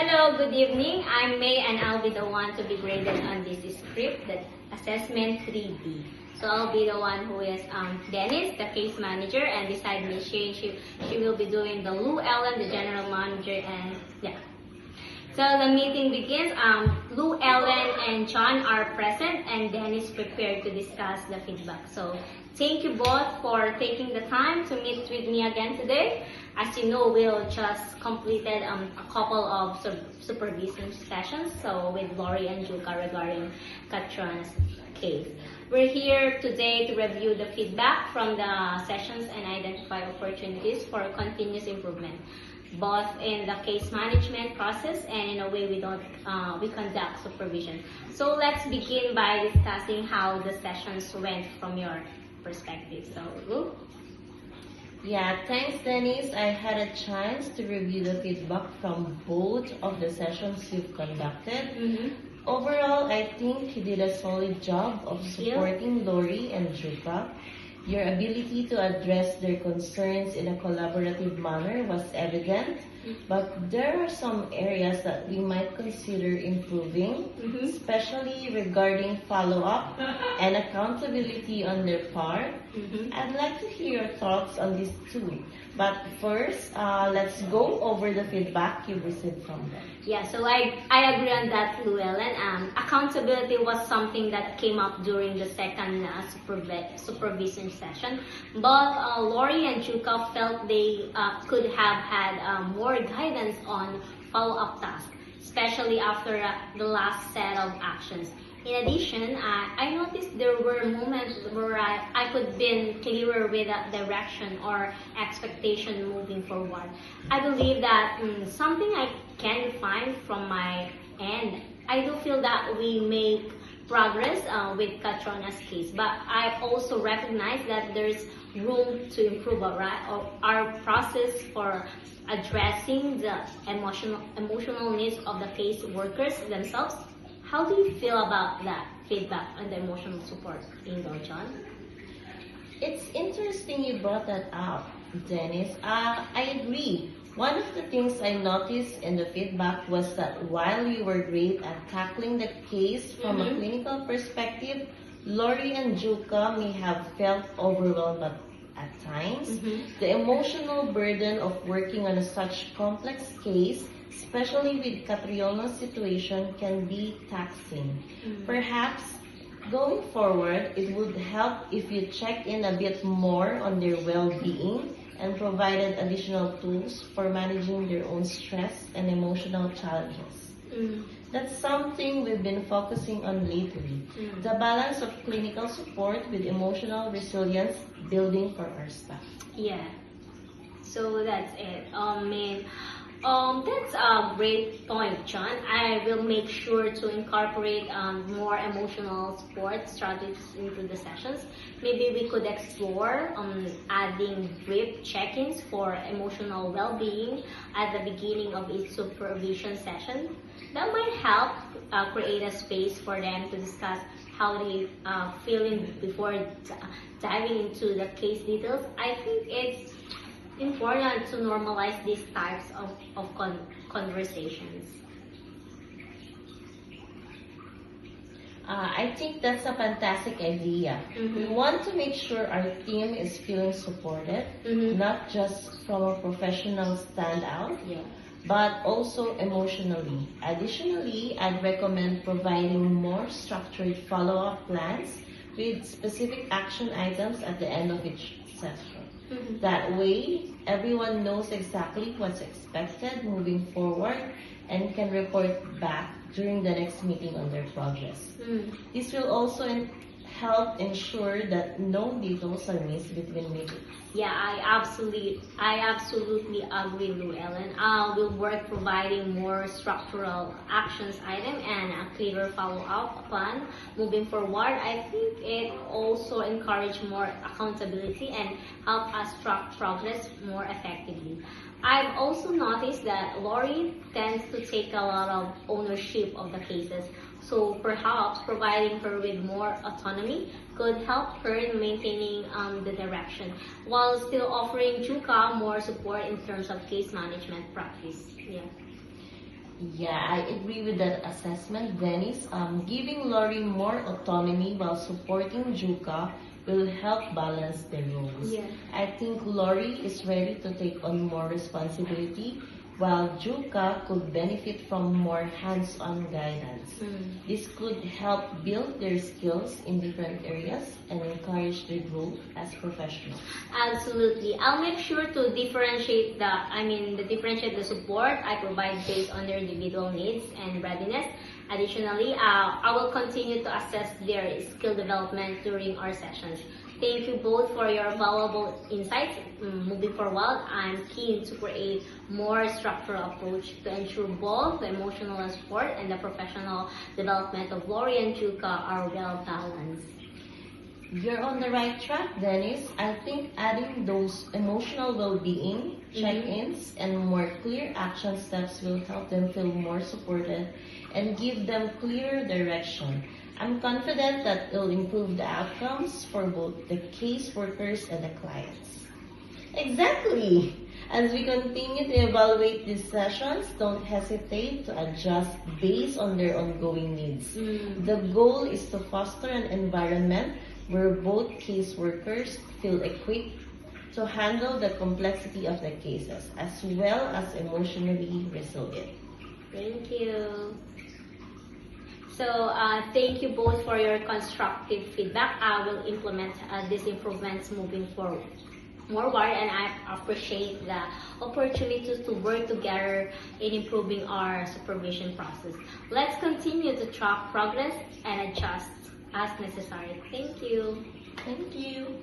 Hello, good evening. I'm May and I'll be the one to be graded on this script, the assessment 3B. So I'll be the one who is Dennis, the case manager, and beside me she will be doing the Lou Ellen, the general manager, and yeah. So the meeting begins. Lou Ellen and John are present and Dennis prepared to discuss the feedback. So thank you both for taking the time to meet with me again today. As you know, we'll just completed a couple of supervision sessions, so with Lori and Juka regarding Katron's case. We're here today to review the feedback from the sessions and identify opportunities for continuous improvement, both in the case management process and in a way we conduct supervision. So let's begin by discussing how the sessions went from your perspective. So, Lou? Yeah, thanks Dennis. I had a chance to review the feedback from both of the sessions you've conducted. Overall, I think you did a solid job of supporting Lori and Juka. Your ability to address their concerns in a collaborative manner was evident, but there are some areas that we might consider improving, especially regarding follow-up and accountability on their part. I'd like to hear your thoughts on this too. But first, let's go over the feedback you received from them. Yeah, so I agree on that, Llewellyn. Accountability was something that came up during the second supervision session. But Lori and Juka felt they could have had more guidance on follow-up tasks, especially after the last set of actions. In addition, I noticed there were moments where I could be clearer with direction or expectation moving forward. I believe that something I can define from my end. I do feel that we make progress with Katrona's case, but I also recognize that there's room to improve our process for addressing the emotional needs of the case workers themselves. How do you feel about that feedback on the emotional support angle, John? It's interesting you brought that up, Dennis. I agree. One of the things I noticed in the feedback was that while we were great at tackling the case from a clinical perspective, Lori and Juka may have felt overwhelmed at times. The emotional burden of working on such complex case, especially with Catriona's situation, can be taxing. Perhaps going forward, it would help if you check in a bit more on their well-being and provided additional tools for managing their own stress and emotional challenges. That's something we've been focusing on lately. The balance of clinical support with emotional resilience building for our staff. Yeah. So that's it. That's a great point, John. I will make sure to incorporate more emotional support strategies into the sessions. Maybe we could explore adding brief check-ins for emotional well-being at the beginning of each supervision session. That might help create a space for them to discuss how they feeling before diving into the case details. I think it's important to normalize these types of conversations. I think that's a fantastic idea. We want to make sure our team is feeling supported, not just from a professional standout, but also emotionally. Additionally, I'd recommend providing more structured follow-up plans with specific action items at the end of each session. That way, everyone knows exactly what's expected moving forward and can report back during the next meeting on their progress. This will also help ensure that no details are missed between meetings. Yeah, I absolutely agree, Lou Ellen. We'll work providing more structural actions item and a clearer follow-up plan moving forward. I think it also encourage more accountability and help us track progress more effectively. I've also noticed that Lori tends to take a lot of ownership of the cases, so perhaps providing her with more autonomy could help her in maintaining the direction, while still offering Juka more support in terms of case management practice. Yeah. Yeah, I agree with that assessment, Dennis. Giving Lori more autonomy while supporting Juka will help balance the roles. Yeah. I think Lori is ready to take on more responsibility, while Juka could benefit from more hands-on guidance. Mm. This could help build their skills in different areas and encourage their growth as professionals. Absolutely. I'll make sure to differentiate the support I provide based on their individual needs and readiness. Additionally, I will continue to assess their skill development during our sessions. Thank you both for your valuable insights. Moving forward, I'm keen to create more structural approach to ensure both the emotional support and the professional development of Lori and Juka are well balanced. You're on the right track, Dennis. I think adding those emotional well-being, check-ins, and more clear action steps will help them feel more supported and give them clearer direction. I'm confident that it'll improve the outcomes for both the caseworkers and the clients. Exactly. As we continue to evaluate these sessions, don't hesitate to adjust based on their ongoing needs. The goal is to foster an environment where both caseworkers feel equipped to handle the complexity of the cases as well as emotionally resilient. Thank you. So, thank you both for your constructive feedback. I will implement these improvements moving forward. And I appreciate the opportunity to work together in improving our supervision process. Let's continue to track progress and adjust as necessary. Thank you. Thank you.